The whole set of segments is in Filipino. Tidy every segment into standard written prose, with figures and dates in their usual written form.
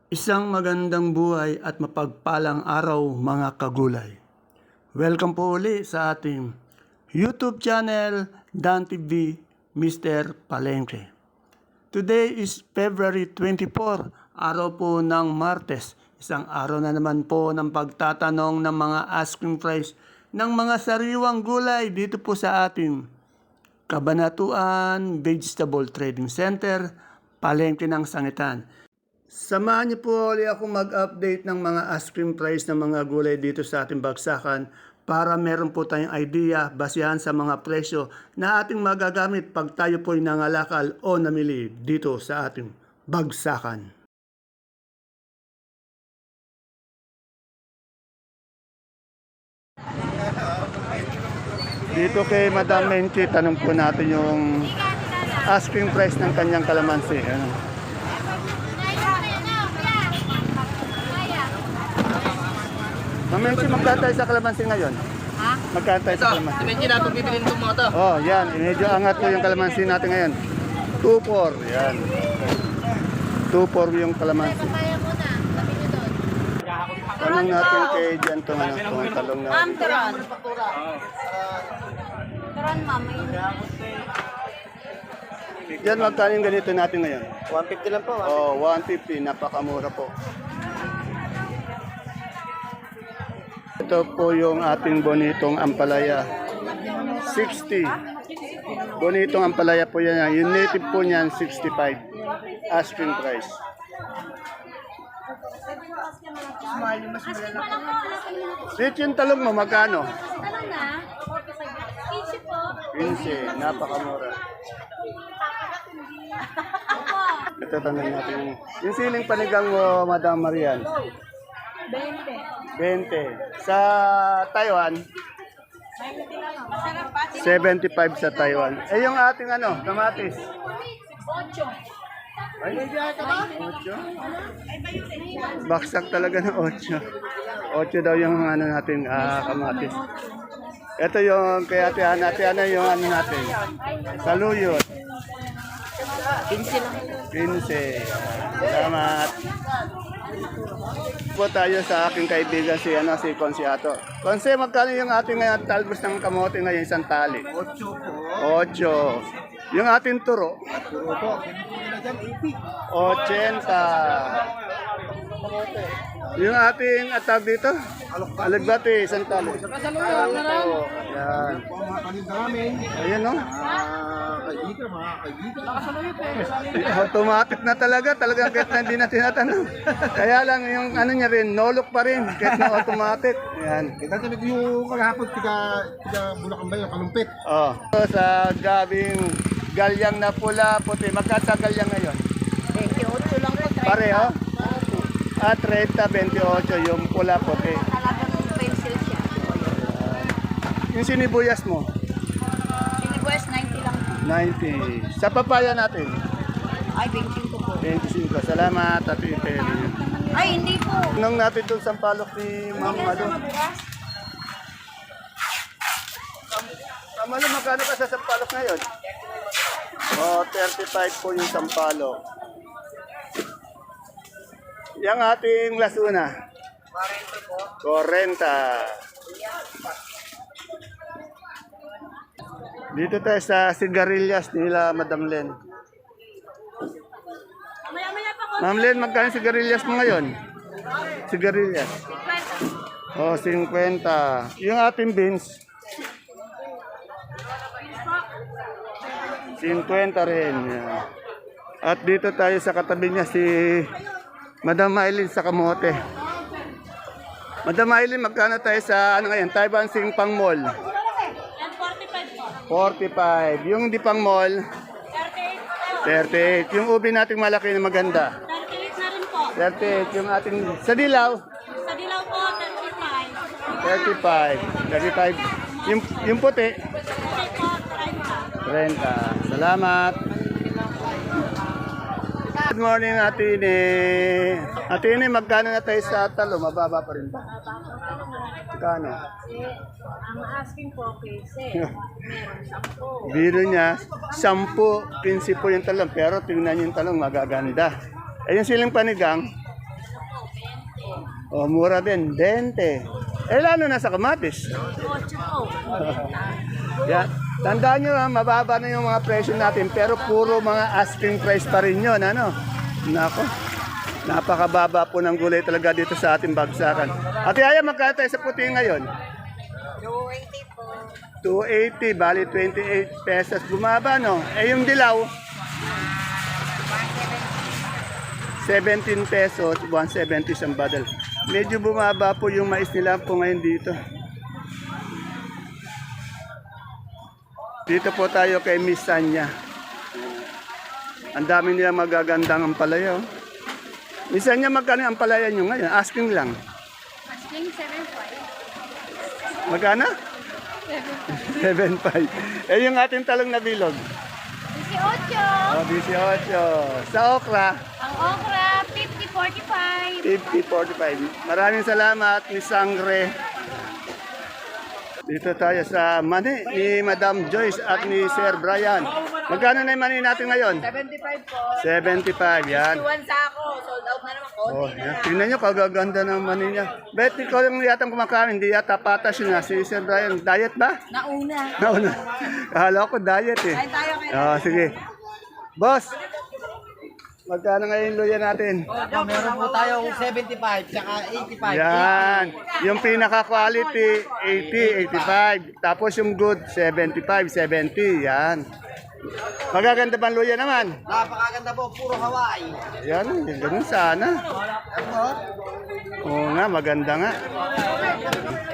Isang magandang buhay at mapagpalang araw mga kagulay. Welcome po uli sa ating YouTube channel, Dan TV, Mr. Palengke. Today is February 24, araw po ng Martes. Isang araw na naman po ng pagtatanong ng mga asking price ng mga sariwang gulay dito po sa ating Kabanatuan Vegetable Trading Center, Palengke ng Sangitan. Samahan niyo po ulit ako mag-update ng mga asking price ng mga gulay dito sa ating bagsakan para meron po tayong idea basihan sa mga presyo na ating magagamit pag tayo po'y nangalakal o namili dito sa ating bagsakan. Dito kay Madam Menchi, tanong po natin yung asking price ng kanyang kalamansi. Ano? Ma'am Menchi, magkano tayo sa kalamansi ngayon? Ha? Magkano tayo sa kalamansi? Medyo natin bibilin itong mga to. Oh, yan. Medyo angat po yung kalamansi natin ngayon. 2-4. Yan. 2-4 yung kalamansi. Kaya mo na. Sabi niyo doon. Tanong natin kay Jan itong talong na. Ma'am, turon. Turon, ma'am. Yan, magkano yung ganito natin ngayon? 150 lang po. Oh, 150. Napakamura po. Ito po yung ating bonitong ampalaya. 60. Bonitong ampalaya po yan. Yung native po niyan, 65. Asking price. Dito yung talong mo, magkano? Talong na. 15 po. 15. Napakamura. Ito tanong natin. Yung siling panigang mo, Madam Marian? 20. Sa Taiwan? 75 sa Taiwan. Eh yung ating ano, kamatis? 8. Ay, 8? Baksak talaga ng 8. 8 daw yung ano natin, kamatis. Ito yung kay Ate Ana yung ano natin. Saluyot. 15 lang. 15. Salamat. Po tayo sa aking kaibigan si Consiato. Conse, magkano yung ating talbos ng kamote ngayon isang tali? 8 po. 8. Yung ating turo? Turo po. 80. Yung ating atag dito? Alagbati, isang tali. Yan. Ayan no? Automatic na talaga kahit na hindi na tinatanong. Kaya lang yung ano niya rin, no-look pa rin kahit na automatic. Yan. Kita sabi ko yung kagahapon, tiga Bulacan ba yung kalumpit? Oh. So, sa gabing galyang na pula, puti. Magkano sa galyang ngayon? 28 lang po. Pareho? 30, 28. Yung pula, puti. Talagang pencil siya. Yung sinibuyas mo? Sinibuyas 90 lang. 90. Sa papaya natin? Ay, 25 po. 25. Salamat, Ate Peli. Ay, hindi po. Nung natin doon sa palok ni Ma'am Malo. Ma'am Malo, magkano ka sa sampalok ngayon? Oh, 35 po yung sampalok. Yang ating lasuna? 40. Dito tayo sa sigarilyas nila, Madam Len. Ma'am Len, magkano sigarilyas mo ngayon? Sigarilyas. Oh, 50. Yung ating beans? 50 rin. Yan. At dito tayo sa katabi niya si Madam Maylin sa kamote. Madam Maylin, magkano tayo sa ano ngayon? Taiwan Singpang Mall? 45. Yung di pang mall? 38. Yung ubi nating malaki na maganda? 38 na rin po. 38. Yung ating sa dilaw? Sa dilaw po, 35. Yung puti? Kasi po, 30. 30. Salamat. Good morning, Ate Ine. Ate Ine, magkano na tayo sa talo? Mababa pa rin ba? Magkano? Ang asking po, kasi meron 10. Biro niya, 10, 15 po yung talong. Pero tingnan yung talong, magaganda. Eh yung siling panigang, O, mura din, 20. Eh, lalo na sa kamatis. 8 po. Yan. Tandaan nyo, mababa na yung mga presyo natin, pero puro mga asking price pa rin yun, ano? Nako, napakababa po ng gulay talaga dito sa ating bagsakan. Ate Aya, magkano tayo sa puti ngayon? 280 po. 280, bali 28 pesos. Bumaba, no? Eh, yung dilaw, 17 pesos, 170 isang badal. Medyo bumaba po yung mais nila po ngayon dito. Dito po tayo kay Miss Sanya. Ang dami nila magagandang ampalaya. Oh. Miss Sanya, magkano ang ampalaya nyo ngayon? Asking lang. Asking 7.5. Magkano? 7.5. Eh, yung ating talong na bilog. 18. Oh, 18. Sa okra, Ang okra, 50.45. 50-45. Maraming salamat, Miss Sangre. Dito tayo sa mani ni Madam Joyce at ni Sir Brian. Magkano na yung mani natin ngayon? 75 po. 75, yan. 1 sa ako. Sold out na naman. Oh, Konti na yan. lang. Tingnan nyo, kagaganda ng mani niya. Bet, ikaw lang yatang kumakain, hindi yata patas yun na. Si Sir Brian, diet ba? Nauna. Nauna. Akala ko diet eh. Kain tayo kayo. Oh, sige. Boss, magkano ngayon luya natin? Meron po tayong 75 tsaka 85. Yan. Yung pinaka-quality, 80, 85. Tapos yung good, 75, 70. Yan. Magaganda bang luya naman? Napakaganda po, puro Hawaii. Yan, ganun sana. Oo nga, maganda nga.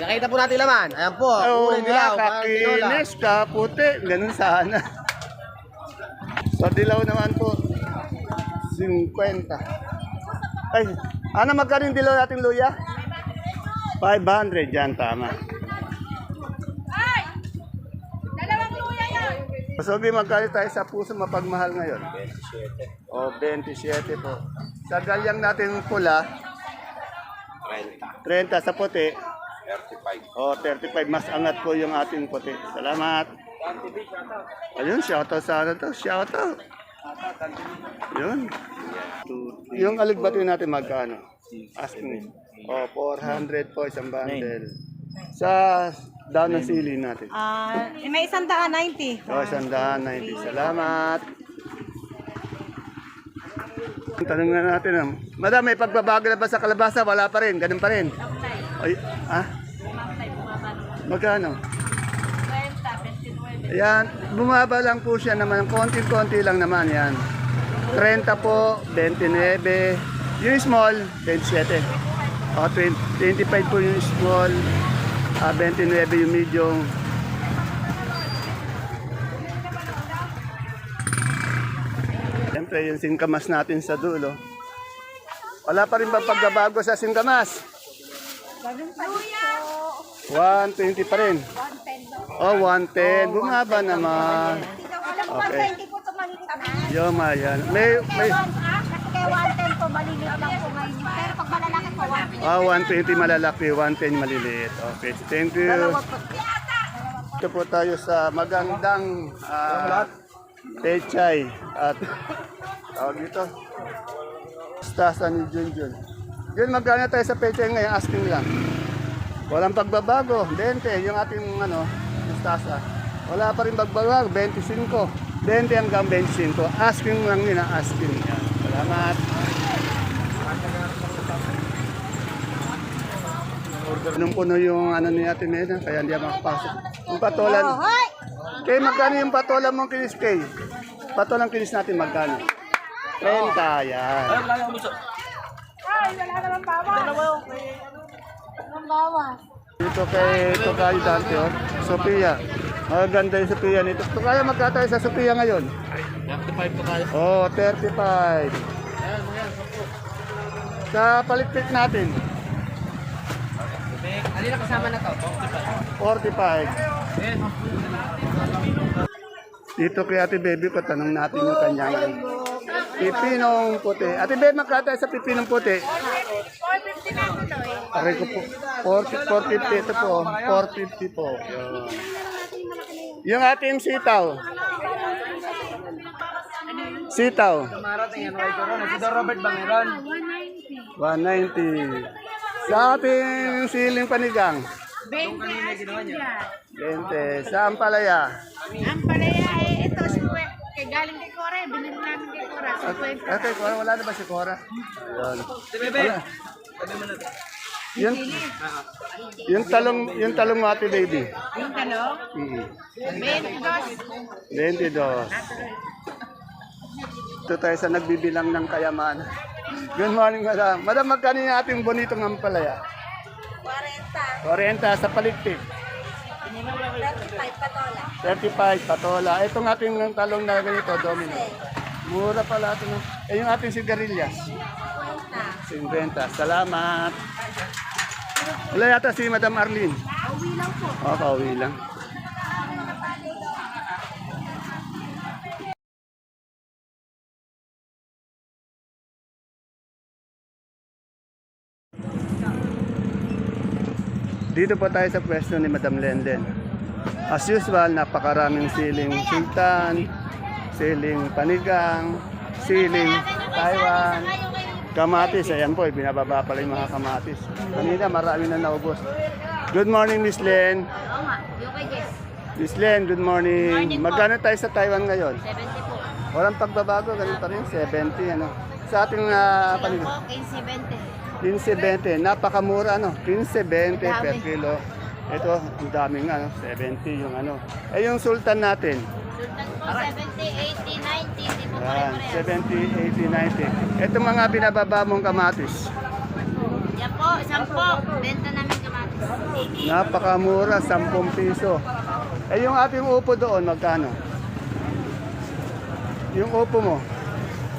Nakita po natin laman. Ayan po, Oo kulay nga, dilaw, parang tinola. kakinis, kaputi. Ganun sana. Sa dilaw naman po, 50. Ay, ano magkano yung dilaw nating luya? 500, yan, tama. Ay! Dalawang luya yan! So, magkano tayo sa puso mapagmahal ngayon? 27. O, 27 po. Sa galyang natin pula, 30 sa puti. 35. O, 35. Mas angat po yung ating puti. Salamat. Ayun, shoutout sana to. Shoutout. Yun. Yung aligbati natin magkano? Asking. O, 400 po isang bundle. Sa down ng sili natin. May 190. O, 190. Salamat. Tanong na natin. Madam, may pagbabago na ba sa kalabasa? Wala pa rin. Ganun pa rin. Ay, ah? Magkano? 30, 29. Ayan, bumaba lang po siya naman. Konti-konti lang naman yan. 30 po, 29. Yung small, 27. O, 25 po yung small. 29 yung medium. Siyempre, yung singkamas natin sa dulo. Wala pa rin ba pagbabago sa singkamas? 120 pa rin. Oh, 110. Bumaba naman. Okay. Yung yan. May, Kaya 110 po, maliliit lang po ngayon. Pero pag malalaki po, 110. 120 malalaki, 110 maliliit. Okay, thank you. Ito po tayo sa magandang pechay at tawag dito. Stasa ni Junjun. Yun, magkano tayo sa pechay ngayon? Asking lang. Walang pagbabago. 20, yung ating stasa. Wala pa rin pagbabago. 25. 20 hanggang 25. Asking lang yun, asking. Yan. Salamat. Nung puno yung ni Ate Mena, kaya hindi makapasok. Yung patolan. Kaya magkano yung patolan mong kinis kay? Patolang kinis natin magkano? 30, yan. Dito kay Tokayo Dante, oh. Sophia. Maganda yung Sophia nito. Tokayo, magkatayo sa Sophia ngayon? 35 po tayo. Oh, 35. Sa palitpit natin? Ano na kasama na to? 45. Dito kay Ate Baby ko, tanong natin yung kanyang pipinong puti. Ate Baby, magkatayo sa pipinong puti? 450 na ito eh. Aray ko po. 450 ito po. 450 po. Yun. Yung ating sitaw. Sitaw. Marating yan, Roy Corona. Si Don Robert Bangeron. 190. Sa ating siling panigang, 20 asking dyan. 20. Sa ampalaya, Ang palaya ito, kay galing kay Cora, binili namin kay Cora, 50. okay, Cora, wala na ba si Cora? Ayun. Wala. Yung talong mo ate baby. Yung talong, Mm. 22. 22. Ito tayo sa nagbibilang ng kayamanan. Good morning, madam. Madam, magkano yung ating bonitong ampalaya? 40 sa paligpit. 35 patola. 35 patola. Itong ating talong na ganito, domino. Mura pala ito. No? Eh, yung ating sigarilyas. 50. Salamat. Wala yata si Madam Arlene. Uwi lang po. Oo, pauwi lang. Dito po tayo sa pwesto ni Madam Lenden. As usual, napakaraming siling sultan, siling panigang, siling Taiwan, kamatis. Ayan po, binababa pala yung mga kamatis. Kanina marami na naubos. Good morning, Miss Len. Oo nga, yung kay Jess. Miss Len, good morning. Morning po. Magkano tayo sa Taiwan ngayon? 70 po. Walang pagbabago, ganun pa rin, 70. Ano. Sa ating Lang panigang. po, 15-20. 15-20, napakamura ano, 15-20 per kilo. Ito, ang daming ano, 70 yung ano. Eh yung sultan natin, Sultan po, 70, 80, 90. Hindi po yan, pare-parehas. 70, 80, 90. Ito mga binababa mong kamatis, Yan po, 10. Benta namin kamatis. napakamura, 10 piso. Eh yung ating upo doon, magkano? Yung upo mo,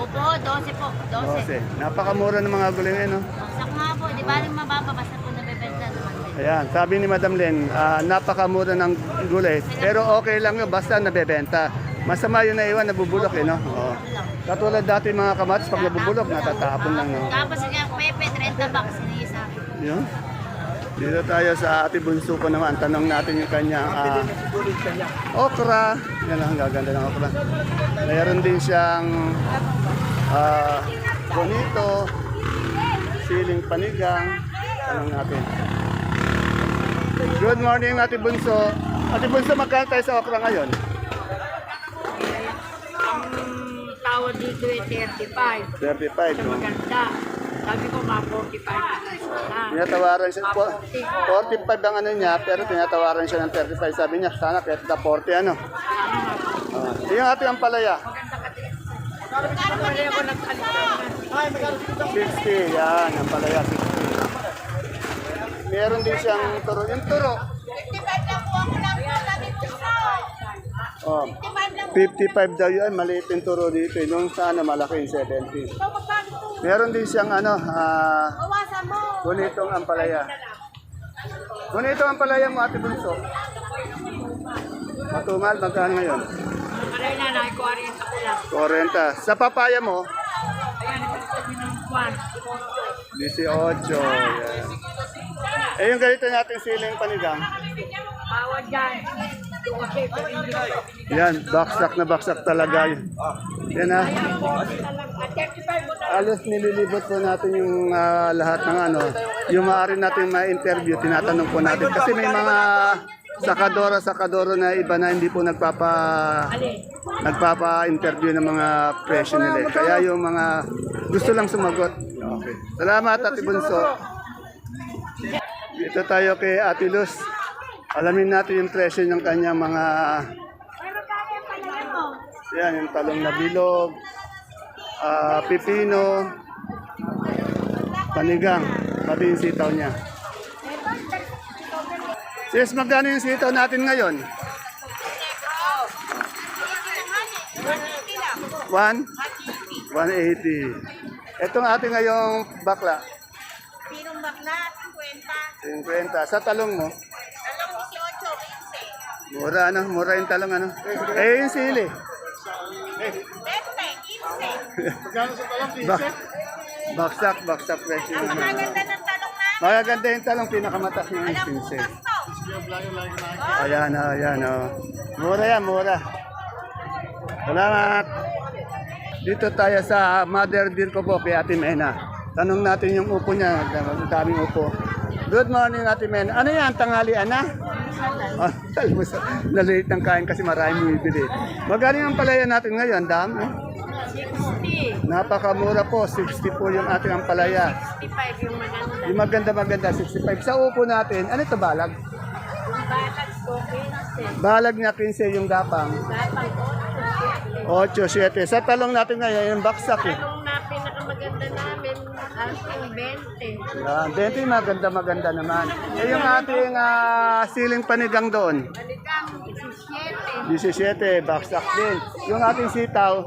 Opo, 12 po. 12. 12. Napakamura ng mga gulay ngayon, no? Sak nga po, di ba rin mababa basta po nabibenta naman. Ayan, sabi ni Madam Len, napakamura ng gulay, pero okay lang yun, basta nabebenta. Masama yun na iwan, nabubulok eh, no? Oo. Katulad dati mga kamatis, pag nabubulok, natatapon lang, no? Tapos yung pepe, 30 bucks, sinigay sa akin. Yun. Dito tayo sa Ate Bunso ko naman. Tanong natin yung kanyang okra. Yan ang gaganda ng okra. Mayroon din siyang bonito, siling panigang. Tanong natin. Good morning, Ate Bunso. Ate Bunso, magkano tayo sa okra ngayon? Tawad dito eh, 35. 35. No? Maganda. Sabi ko mga 45. Tinatawaran siya, 45 ang ano niya, pero tinatawaran siya ng 35. Sabi niya, sana kahit na 40 ano. Yung ating ampalaya. 60, yan, ampalaya 60. Meron din siyang turo. Yung turo, 55 lang po ako lang po. Sabi po sa. oh, 55 daw yun, maliit yung turo dito. Nung sa ano, malaki yung 70. Meron din siyang ano, Bawasan mo. bonitong ampalaya. Bonitong ampalaya mo, Ate Bunso. Matumal, magkano ngayon? Alay na, nakikwari sa kulang. 40. Sa papaya mo, Ayan, ito sabi ng kwan. 18. Yan. Eh, yung ganito natin siling panigang. Bawad dyan. Kasi, Yan, baksak talaga yun. Yan ha. Alos nililibot po natin yung lahat ng ano, yung maaari natin ma-interview, tinatanong po natin. Kasi may mga sakadoro na iba na hindi po nagpapa-interview ng mga presyo nila. Kaya yung mga gusto lang sumagot. Okay. Salamat, Ate Bunso. Dito tayo kay Ate Luz. Alamin natin yung presyo ng kanyang mga... Yan, yung talong na bilog, pipino, panigang, pati yung sitaw niya. Sis, magkano yung sitaw natin ngayon? 180. Itong ating ngayong bakla. Pinong bakla, 50. 50. Sa talong mo? Talong 18, 15. Mura ano? Mura yung talong ano? Eh yung sili. 20, 15. Magkano sa talang Baksak presyo. Ang maganda ng talong na. Magaganda yung talong, pinakamatas ng Alam, pinse. bukas to. Ayan, ayan, oh. Mura yan, mura. Salamat. Dito tayo sa Mother Dear ko po kay Ate Mena. Tanong natin yung upo niya. Ang daming upo. Good morning, Ate Men. Ano yan? Tanghalian na? Oh, almusal. Nalate ng kain kasi marami bibili. Magaling ang palaya natin ngayon, dami. 60. Napakamura po, 60 po yung ating ampalaya. 65 yung maganda. Yung maganda, 65. Sa upo natin, ano ito balag? Yung balag ko, 15. Balag niya 15 yung gapang. Gapang 8, 7. Sa talong natin ngayon, yung baksak eh. Anong na pinakamaganda namin, asking 20. Yan, 20 maganda naman. Eh yung ating siling panigang doon, Balikang 17. 17, baksak din. Yung ating sitaw,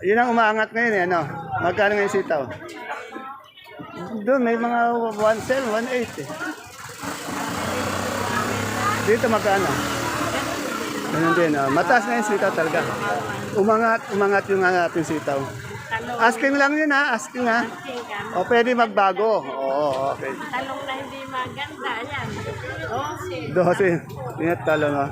yun ang umaangat ngayon eh, ano? Magkano ngayon sitaw? Doon may mga 1.7, 1.8 eh. Dito magkano? Ganun din, mataas na yung sitaw talaga. Umangat yung ating sitaw. Asking lang yun asking ha. O pwede magbago. Oo, okay. Talong na hindi maganda, yan. 12. Ingat talong ha.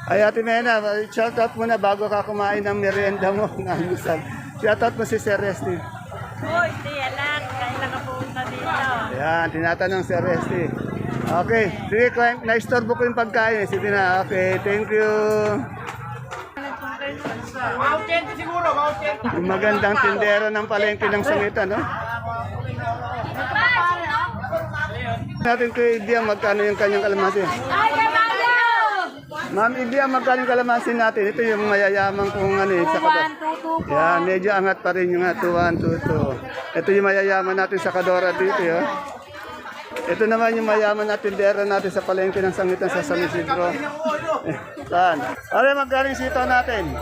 Ay Ate Mena, shout out muna bago ka kumain ng merienda mo ng almusal. Shout out mo si Sir Resty. Uy, tiyan lang. Kailan ka pumunta dito? Ayan, tinatanong si Resty. Okay, sige, na-istorbo ko yung pagkain. Sige na, okay, thank you. Yung magandang tindero ng palengke ng Sangitan, no? Natin kay Ibiang magkano yung kanyang kalamansi. Ma'am Ibiang, magkano yung kalamansi natin? Ito yung mayayaman kong ano sa kadora. Yan, medyo angat pa rin yung 2-1-2-2. Ito yung mayayaman natin sa kadora dito, yo. Ito naman yung mayaman na tindera natin sa palengke ng Sangitan sa San Isidro. Saan? Pare, magkano yung sitaw natin?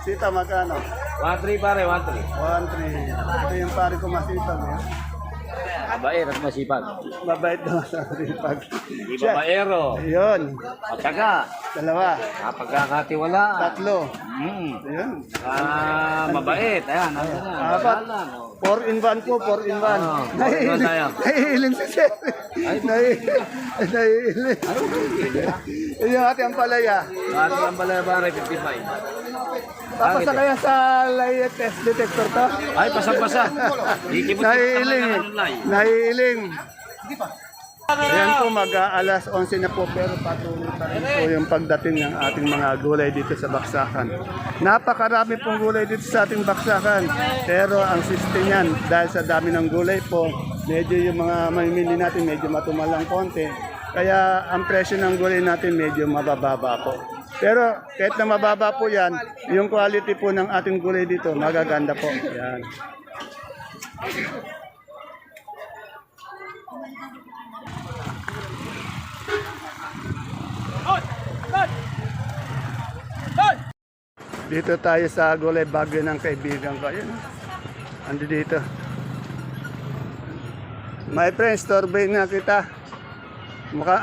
Sitaw magkano? 1-3 pare, 1-3. 1-3. Ito yung pare ko masipag. Babaer at masipag. Mabait naman sa masipag. Di babaero. Yun. Matyaga. 2. Napagkakatiwalaan. 3. Hmm. Ayun. Mabait. Ayan, ano na. 4. 4 in 1 po, 4 in 1. Nahihiling si Sir. Nahihiling. Yun yung ating ampalaya. Ano ang balay pare, 55. Papasa kaya sa lie test detector to? Ay, pasang-pasa. Nahihiling. Nahihiling. Ayan po, mag-alas 11 na po pero patuloy pa rin po yung pagdating ng ating mga gulay dito sa Baksakan. Napakarami pong gulay dito sa ating Baksakan. Pero ang system yan, dahil sa dami ng gulay po, medyo yung mga mamimili natin medyo matumalang konti. Kaya ang presyo ng gulay natin medyo mabababa po. Pero kahit na mababa po yan, yung quality po ng ating gulay dito, magaganda po. Yan. Dito tayo sa gulay bagyo ng kaibigan ko. Ayun. Andi dito. My friend, storbayin na kita.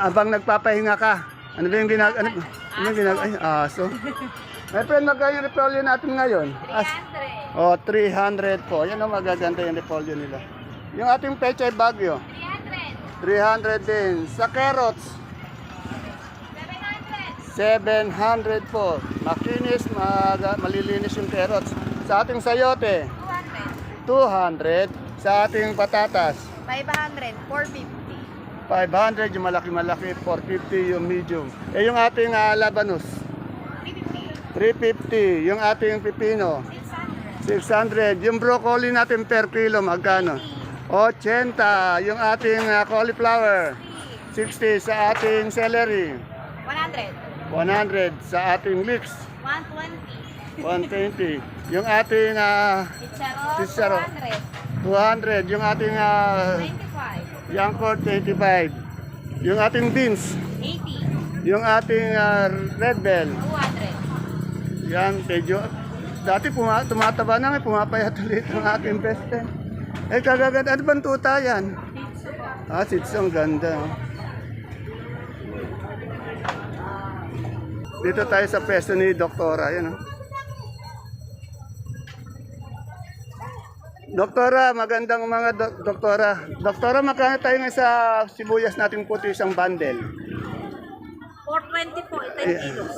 Abang nagpapahinga ka. Ano ba yung ay, aso. My friend, magkano yung repolyo natin ngayon? 300. 300 po. Yan ang magaganda yung repolyo nila. Yung ating pechay bagyo. 300. 300 din. Sa carrots, 700 po. Makinis, malilinis yung carrots. Sa ating sayote, 200. Sa ating patatas, 500. 450. 500 yung malaki-malaki, 450 yung medium. Eh yung ating labanos, 350. Yung ating pipino, 600. Yung broccoli natin per kilo, magkano? 80. Yung ating cauliflower, 60. Sa ating celery, 100. 100. Sa ating leeks, 120. 120. Yung ating Chicharo, 200. Yung ating 25. Yankor, 25. Yung ating beans, 80. yung ating red bell, 200. yan, medyo, dati tumataba na, pumapayat ulit ang aking beste. Eh, kagaganda, ano bang tuta yan? Sitsong ganda. Oh. Dito tayo sa pwesto ni Doktora, yan. Oh. Doktora, magandang mga doktora. Doktora, magkano tayo nga sa sibuyas nating puti isang bundle? 420 po, 10 kilos.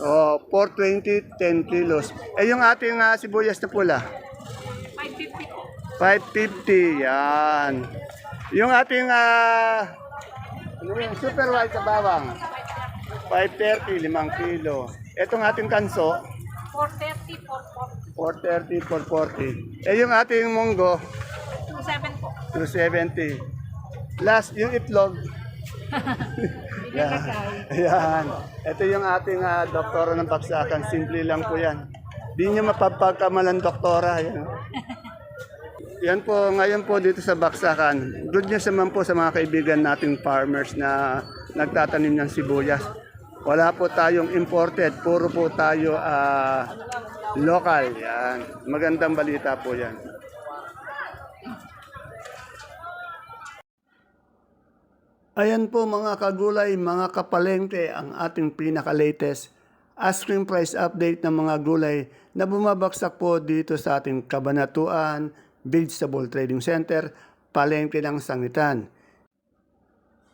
420, 10 kilos. Eh, yung ating sibuyas na pula? 550 po. 550, yan. Yung ating ano yun, super white na bawang, 530, 5 kilo. Etong ating kanso, 430, 440. Eh yung ating munggo, 27 po. 270. Last, yung itlog. Yan. Yan. Ito yung ating doktora ng baksakan. Simple lang po yan. Di nyo mapapagkamalan doktora. Yan. Yan po, ngayon po dito sa baksakan. Good news naman po sa mga kaibigan nating farmers na nagtatanim ng sibuyas. Wala po tayong imported. Puro po tayo local. Yan. Magandang balita po yan. Ayan po mga kagulay, mga kapalengke, ang ating pinaka-latest asking price update ng mga gulay na bumabagsak po dito sa ating Kabanatuan Vegetable Trading Center, palengke ng Sangitan.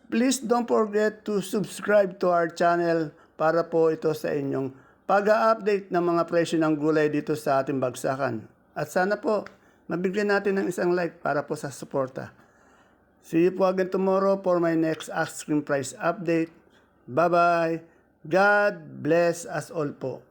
Please don't forget to subscribe to our channel para po ito sa inyong pag-update ng mga presyo ng gulay dito sa ating bagsakan. At sana po, mabigyan natin ng isang like para po sa suporta. See you po again tomorrow for my next asking price update. Bye-bye. God bless us all po.